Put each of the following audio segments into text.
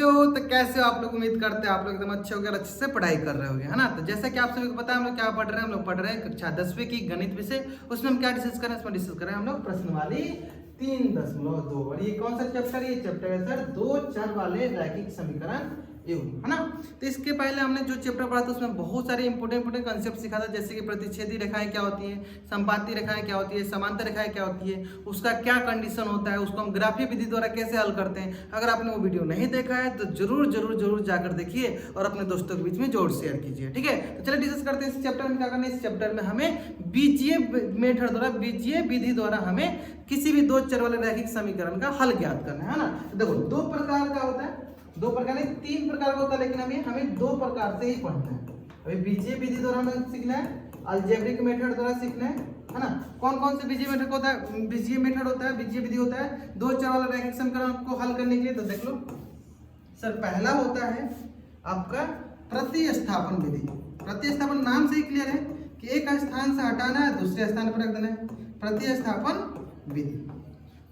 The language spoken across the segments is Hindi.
बच्चों, तो कैसे हो आप लोग? उम्मीद करते हैं आप लोग एकदम अच्छे होंगे और अच्छे से पढ़ाई कर रहे होंगे, है ना। तो जैसा कि आप सभी को पता है हम लोग क्या पढ़ रहे हैं, हम लोग पढ़ रहे हैं कक्षा 10वीं की गणित विषय। उसमें हम क्या डिस्कस कर रहे हैं? इसमें डिस्कस कर रहे हैं हम लोग प्रश्नवाली 3.2। और ये कौन सा चैप्टर है? ये चैप्टर है सर दो चर वाले रैखिक समीकरण युग्म, है ना। तो इसके पहले हमने जो चैप्टर पढ़ा था उसमें बहुत सारे इंपोर्टेंट कंसेप्ट सीखा था, जैसे कि प्रतिच्छेदी रेखाएं क्या होती है, संपाती रेखाएं क्या होती है, समांतर रेखाएं क्या होती है, उसका क्या कंडीशन होता है, उसको हम ग्राफी विधि द्वारा कैसे हल करते हैं। अगर आपने वो वीडियो नहीं देखा है तो जरूर जरूर जरूर जाकर देखिए और अपने दोस्तों के बीच में जरूर शेयर कीजिए, ठीक है। तो चलिए डिस्कस करते हैं इस चैप्टर में क्या करना है। इस चैप्टर में हमें बीजीय मेथड द्वारा, बीजीय विधि द्वारा हमें किसी भी दो चर वाले रैखिक समीकरण का हल ज्ञात करना है ना। देखो दो प्रकार का होता है, दो प्रकार नहीं तीन प्रकार का होता है, लेकिन हमें दो प्रकार से ही पढ़ना है। अभी बीजीय विधि द्वारा हमें सीखना है, अलजेब्रिक मेथड द्वारा सीखना है ना। कौन कौन से बीजीय मेथड होता है? बीजीय मेथड होता है, बीजीय विधि होता है दो चर वाला रैखिक समीकरण को हल करने के लिए। तो देख लो सर, पहला होता है आपका प्रतिस्थापन विधि। प्रतिस्थापन नाम से ही क्लियर है कि एक स्थान से हटाना है, दूसरे स्थान पर रख देना है, प्रतिस्थापन विधि।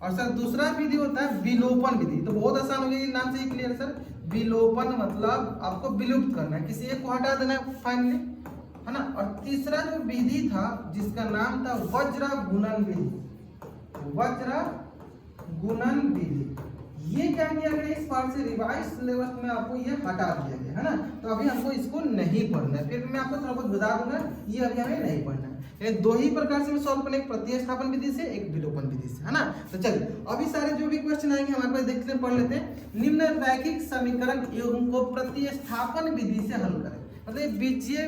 और सर दूसरा विधि होता है विलोपन विधि। तो बहुत आसान हो गया, नाम से ही क्लियर सर। विलोपन मतलब आपको विलुप्त करना है, किसी एक को हटा देना है फाइनली, है ना। और तीसरा जो विधि था जिसका नाम था वज्र गुणन विधि। वज्र गुणन विधि ये क्या किया गया इस पार्ट से, रिवाइज सिलेबस में आपको ये हटा दिया गया, है ना। तो अभी हमको इसको नहीं पढ़ना है, फिर मैं आपको थोड़ा बहुत बता दूंगा, ये अभी हमें नहीं पढ़ना है। ये दो ही प्रकार से सॉल्व करने, एक प्रतिस्थापन विधि से, एक विलोपन विधि से, है ना। तो चलिए अभी सारे जो भी क्वेश्चन आएंगे हमारे पास देखते हैं, पढ़ लेते हैं। निम्न रैखिक समीकरण युग्म को प्रतिस्थापन विधि से हल करें। मतलब बीजीय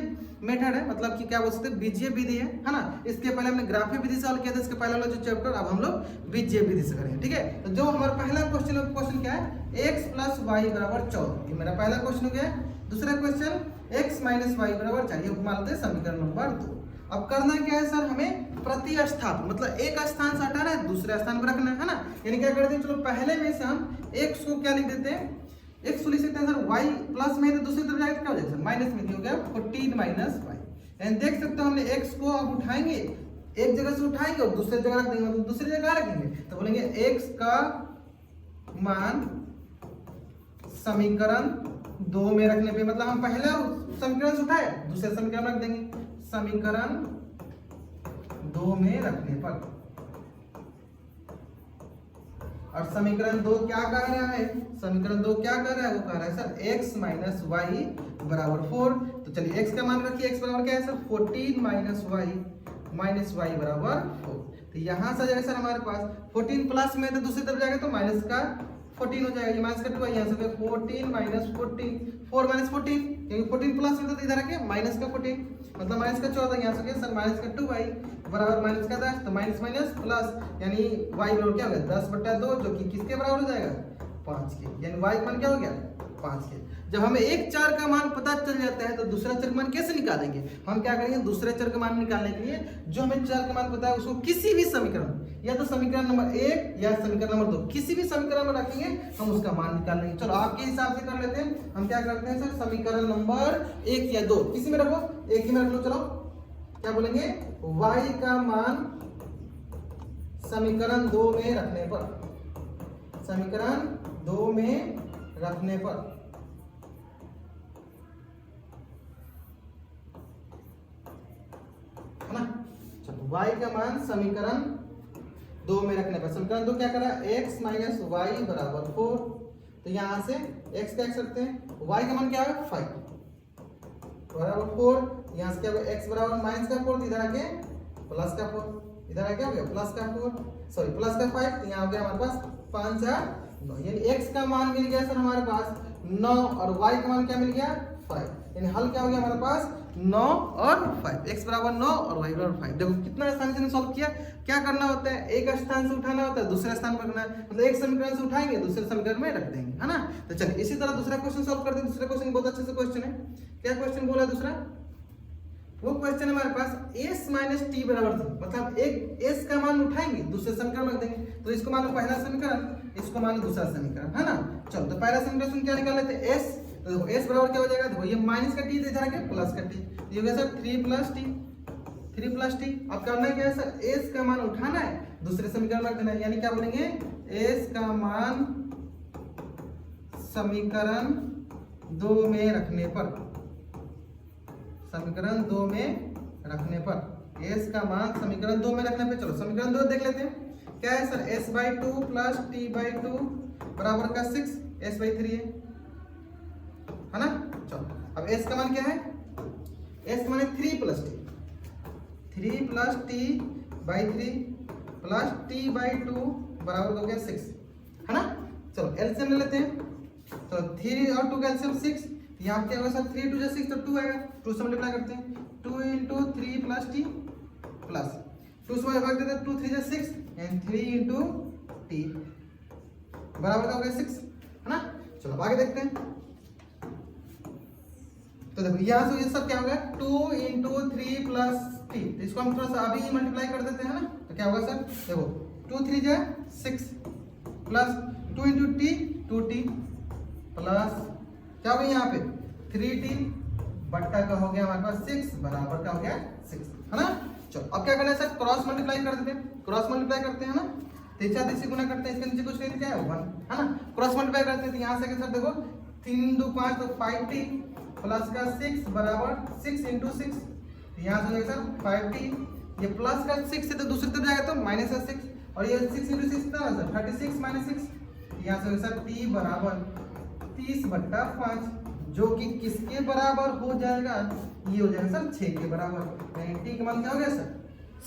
मेथड है, मतलब कि क्या बोल सकते हैं, बीजीय विधि है ना। इसके पहले हमने ग्राफीय विधि से हल किया था, इसके पहले वाला जो चैप्टर, अब हम लोग बीजीय विधि से करेंगे, ठीक है। तो जो हमारा पहला क्वेश्चन क्या है, x + y = 14, ये मेरा पहला क्वेश्चन हो गया। दूसरा क्वेश्चन x - y = 4, ये मान लेते हैं समीकरण नंबर 2। अब करना क्या है सर, हमें प्रतिस्थापन मतलब एक स्थान से हटाना है, दूसरे स्थान पर रखना है ना। यानी क्या करते हैं, चलो पहले में से हम x को क्या लिख देते हैं, x को लिख सकते हैं सर y प्लस में, तो दूसरी तरफ जाएगा क्या हो जाएगा सर, माइनस में, हो गया 14 - y। यानी देख सकते हो हमने x को अब उठाएंगे, एक जगह से उठाएंगे और दूसरी जगह रख देंगे, मतलब दूसरी जगह रखेंगे तो बोलेंगे x का मान समीकरण 2 में रखने पे, मतलब हम पहला समीकरण से उठाए दूसरे समीकरण रख देंगे, समीकरण 2 में रखने पर। और समीकरण 2 क्या कह रहा है, समीकरण 2 क्या कह रहा है, वो कह रहा है सर x - y = 4। तो चलिए x का मान रखिए, x बराबर क्या है सर 14 - y = 4। तो यहाँ से आ जाएगा सर हमारे पास 14 प्लस में, तो दूसरी तरफ जाएगा तो माइनस का 14 हो जाएगा, ये माइनस का 2 है, यहाँ से 14 - 14, 4 - 14, क्योंकि 14 प्लस में तो इधर आके माइनस का 14, मतलब माइनस का 14, यहाँ से सर माइनस का 2y बराबर माइनस का 10, तो माइनस माइनस प्लस, यानी y बराबर क्या हो गया 10/2, जो कि किसके बराबर हो जाएगा 5 के, यानी y का मान क्या हो गया 5 के। जब हमें एक चर का मान पता चल जाता है तो दूसरा चर का मान कैसे निकालेंगे, हम क्या करेंगे, दूसरे चर का मान निकालने के लिए जो हमें चर का मान पता है उसको किसी भी समीकरण, या तो समीकरण नंबर 1 या समीकरण नंबर 2, किसी भी समीकरण में रखेंगे, हम उसका मान निकाल लेंगे। चलो आपके हिसाब से कर लेते हैं, हम क्या करते हैं सर, समीकरण नंबर 1 या 2 किसी में रखो, एक ही में रख लो। चलो क्या बोलेंगे, y का मान समीकरण 2 में रखने पर, समीकरण 2 में रखने पर, है ना। चलो y का मान समीकरण 2 में रखने पर, समीकरण 2 क्या कर रहा है, x - y = 4। तो यहां से x क्या रख सकते हैं, y का मान क्या है 5 = 4, यहाँ से क्या होगा x बराबर माइनस का 4, इधर आके प्लस का 4, इधर आके क्या हो गया प्लस का 4, सॉरी प्लस का 5, तो यहाँ हो गया हमारे पास 5 - 4 9, यानी x का मान मिल गया सर हमारे पास 9 और y का मान क्या मिल गया 5, यानी हल क्या हो गया हमारे पास 9 और 5, x बराबर 9 और y बराबर 5। देखो कितना आसानी से सॉल्व किया। क्या करना होता है, एक स्थान से उठाना होता है, दूसरे स्थान पर रखना है, मतलब एक समीकरण से उठाएंगे दूसरे समीकरण में रख देंगे, है ना। तो चलिए इसी तरह दूसरा क्वेश्चन सॉल्व करते हैं। दूसरा क्वेश्चन बहुत अच्छे से क्वेश्चन है, क्या क्वेश्चन बोला दूसरा, वो क्वेश्चन हमारे पास s - t बराबर थी, मतलब एक s का मान उठाएंगे दूसरे समीकरण में रख देंगे, तो इसको मान लो पहला समीकरण, इसको मान लो दूसरा समीकरण, है ना। चलो तो पहला समीकरण क्या निकाल लेते हैं, s, तो देखो s बराबर क्या हो जाएगा, देखो ये माइनस का t इधर आके प्लस का t, ये हो गया सर 3 + t। अब करना क्या है सर, s का मान उठाना है, दूसरे समीकरण में रख देना है, यानी क्या बोलेंगे s का मान समीकरण 2 में रखने पर, समीकरण 2 में रखने पर s का मान समीकरण 2 में रखने पे, चलो समीकरण 2 देख लेते हैं। क्या है सर, s/2 प्लस t/2 बराबर का 6 s/3 है ना। चलो अब s का मान क्या है, s का मान है 3 प्लस t/3 प्लस t/2 बराबर हो गया 6 है ना। चलो एलसीएम ले लेते हैं, तो 3 और 2 का एलसीएम 6, यहाँ क्या होगा सर 3 2 6 तो 2 आएगा, 2 से मल्टीप्लाई करते हैं, 2 × 3 प्लस t प्लस 2 से भाग देते हैं, 2 3 6 एंड 3 × t बराबर का हो गया 6 है ना। चलो आगे देखते हैं, तो देखो यहाँ से ये सब क्या होगा 2 × 3 प्लस t, इसको हम थोड़ा सा अभी मल्टीप्लाई कर देते हैं ना, तो क्या होगा सर देखो 2 3 जा 6 प्लस 2 × t 2t प्लस क्या हो गया यहाँ पे 3t बट्टा का हो गया हमारे पास 6 बराबर का हो गया 6 है ना। चलो अब क्या करना है सर, क्रॉस मल्टीप्लाई कर देते हैं, क्रॉस मल्टीप्लाई करते हैं ना, 3 4 से गुना करते हैं, इसके नीचे कुछ नहीं क्या है 1 है ना। क्रॉस मल्टीप्लाई करते हैं तो यहाँ से सर देखो 3 2 5 तो 5t प्लस का 6 बराबर 6 × 6, यहाँ से हो जाएगा सर 5t, ये प्लस का 6 से तो दूसरी तरफ जाएगा तो माइनस का 6, और ये 6 × 6 कितना है सर 36 - 6, यहाँ से होगा सर t बराबर 30/5, जो कि किसके बराबर हो जाएगा, ये हो जाएगा सर 6 के बराबर, यानी t का मान क्या हो गया सर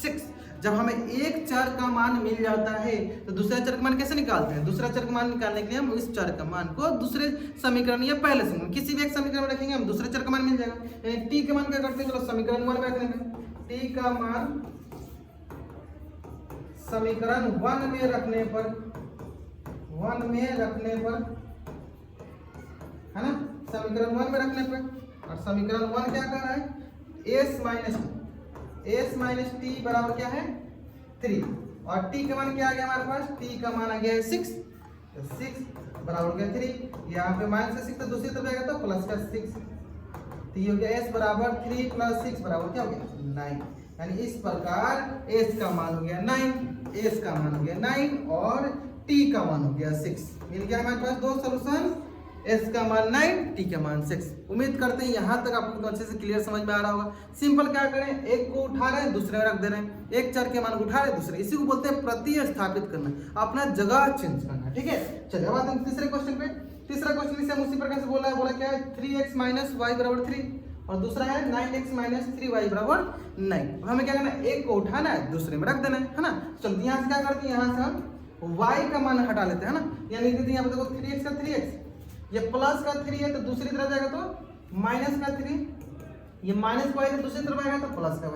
6। जब हमें एक चर का मान मिल जाता है तो दूसरा चर का मान कैसे निकालते हैं, दूसरा चर का मान निकालने के लिए हम इस चर का मान को दूसरे समीकरण या पहले समीकरण किसी भी एक समीकरण में रखेंगे, हम दूसरे चर का मान मिल जाएगा, यानी t का मान क्या करते हैं, चलो समीकरण 1 में रखने में, t का मान समीकरण 1 में रखने पर, 1 में रखने पर है ना, समीकरण 1 में रखने पे, और समीकरण 1 क्या कर रहा है s माइनस t बराबर क्या है 3, और t का मान क्या आ गया हमारे पास, t का मान आ गया है 6, तो 6 बराबर हो गया 3, यहाँ पे माइनस का 6 तो दूसरी तरफ जाएगा तो प्लस का 6, तो ये हो गया s बराबर 3 + 6 बराबर क्या हो गया 9, यानी इस प्रकार s का मान हो गया 9, s का मान हो गया 9 और t का मान हो गया 6। मिल गया हमारे पास दो सॉल्यूशन, s का मान 9, t का मान 6। उम्मीद करते हैं यहाँ तक आपको अच्छे से क्लियर समझ में आ रहा होगा। सिंपल क्या करें, एक को उठा रहे हैं दूसरे में रख दे रहे हैं, एक चर के मान को उठा रहे हैं दूसरे, इसी को बोलते हैं प्रतिस्थापित करना, अपना जगह चेंज करना, ठीक है। चलिए अब आते हैं तीसरे क्वेश्चन पे। तीसरा क्वेश्चन इसे हम उसी प्रकार से बोला है, बोला क्या है 3x - y = 3, और दूसरा है 9x - 3y = 9। अब हमें क्या करना है, एक को उठाना है दूसरे में रख देना है ना। चलो यहाँ से क्या करते हैं, यहाँ से हम y का मान हटा लेते हैं ना, यानी कि यहाँ पे देखो 3x का 3x, ये प्लस का 3 है तो दूसरी तरफ जाएगा तो माइनस का 3, ये माइनस का y तो दूसरी तरफ आएगा तो प्लस का y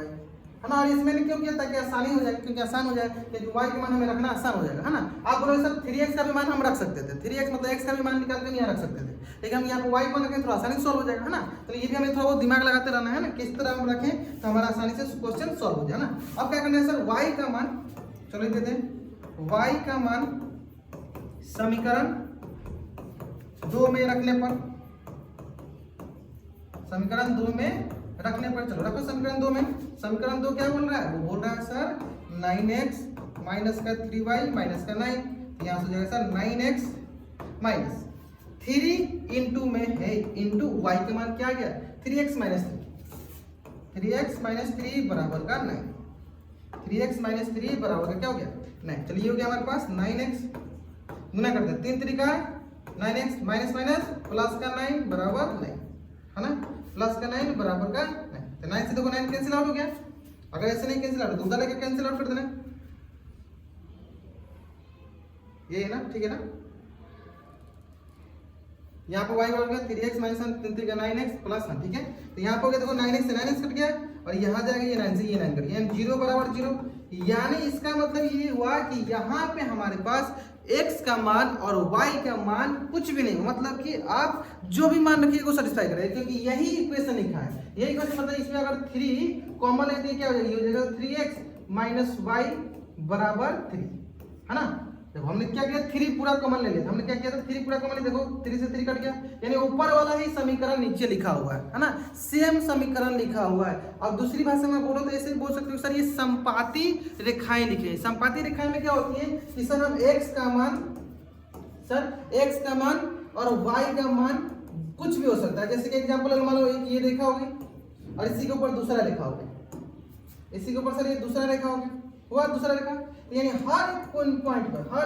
है ना। और इसमें क्यों किया, ताकि आसानी हो जाए, क्योंकि आसान हो जाए, क्योंकि y का मान हमें रखना आसान हो जाएगा है ना। आप बोलोगे सर 3x का भी मान हम रख सकते थे, 3x मतलब x का भी मान निकाल के यहाँ रख सकते थे, लेकिन हम यहाँ पे y को रखें थोड़ा आसानी से सॉल्व हो जाएगा है ना। तो ये भी हमें थोड़ा बहुत दिमाग लगाते रहना है ना, किस तरह हम रखें तो हमारा आसानी से क्वेश्चन सॉल्व हो जाए ना। अब क्या करना है सर, y का मान, चलो लिख देते हैं, y का मान समीकरण 2 में रखने पर, समीकरण 2 में रखने पर, चलो रखो समीकरण 2 में। समीकरण 2 क्या बोल रहा है, वो बोल रहा है सर 9x - 3y - 9, यहाँ से हो जाएगा सर 9x माइनस 3 इंटू में है इंटू y का मान क्या गया 3x - 3, 3x - 3 बराबर का 9, 3x - 3 बराबर का क्या हो गया 9। चलिए हो गया हमारे पास 9x, गुना करते हैं 3 3 9x माइनस माइनस प्लस का 9 बराबर 9 है ना, प्लस का 9 बराबर का 9, तो 9 से देखो 9 कैंसिल आउट हो गया। अगर ऐसे नहीं कैंसिल आउट तो उधर लेके कैंसिल आउट कर देना, ये है ना, ठीक है ना। यहाँ पे y बराबर 3x माइनस 3 का 9x प्लस 1, ठीक है। तो यहाँ पे हो गया देखो 9x से 9x कट गया, और यहाँ जाएगा ये 9 से ये 9 कट गया, 0 बराबर 0, यानी इसका मतलब ये हुआ कि यहाँ पे हमारे पास x का मान और y का मान कुछ भी नहीं, मतलब कि आप जो भी मान रखिए को सेटिस्फाई करें, क्योंकि यही इक्वेशन लिखा है। यही इक्वेशन मतलब इसमें अगर 3 कॉमन लेते हैं क्या हो जाएगा, ये हो जाएगा 3x - y बराबर 3 है ना। देखो हमने क्या किया 3 पूरा कॉमन ले लिया, हमने क्या किया था 3 पूरा कॉमन, देखो 3 से 3 कट गया, यानी ऊपर वाला ही समीकरण नीचे लिखा हुआ है ना, सेम समीकरण लिखा हुआ है। और दूसरी भाषा में बोलो तो ऐसे बोल सकते हो सर ये समपाती रेखाएं लिखे। समपाती रेखाएं में क्या होती है कि सर हम x का मान और y का मान कुछ भी हो सकता है। जैसे कि एग्जांपल अगर मान लो एक ये रेखा होगी और इसी के ऊपर दूसरा रेखा होगा, इसी के ऊपर सर ये दूसरा रेखा होगा, हुआ दूसरा रेखा, तो यानी हर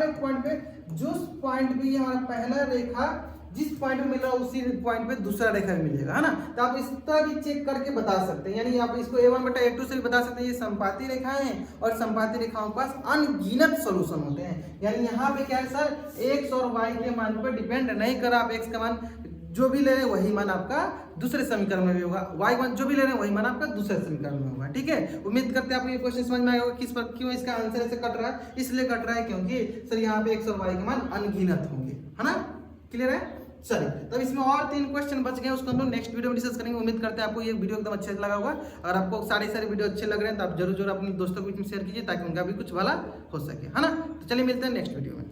एक पॉइंट पे जिस पॉइंट पे ये हमारा पहला रेखा जिस पॉइंट पे मिल रहा है उसी पॉइंट पे दूसरा रेखा भी मिलेगा, है ना। तो आप इस तरह भी चेक करके बता सकते हैं, यानी आप इसको a1/a2 से भी बता सकते हैं। ये संपाती रेखाएं हैं और संपाती रेखाओं के पास अनगिनत सॉल्यूशन होते हैं। यानी यहाँ पे क्या है सर, x और y के मान पर डिपेंड नहीं कर, आप x का मान जो भी ले रहे हैं वही मान आपका दूसरे समीकरण में भी होगा, y मान जो भी ले रहे हैं वही मान आपका दूसरे समीकरण में होगा। ठीक है, उम्मीद करते हैं आपको ये क्वेश्चन समझ में आएगा किस पर क्यों इसका आंसर ऐसे कट रहा है। इसलिए कट रहा है क्योंकि सर यहाँ पे x और y के मान अनगिनत होंगे, है ना। क्लियर है, चलिए तब इसमें और 3 क्वेश्चन बच गए, उसको हम लोग नेक्स्ट वीडियो में डिस्कस करेंगे। उम्मीद करते हैं आपको ये वीडियो एकदम अच्छे लगा होगा। अगर आपको सारे वीडियो अच्छे लग रहे हैं तो आप जरूर अपने दोस्तों के बीच में शेयर कीजिए ताकि उनका भी कुछ भला हो सके, है ना। तो चलिए मिलते हैं नेक्स्ट वीडियो में।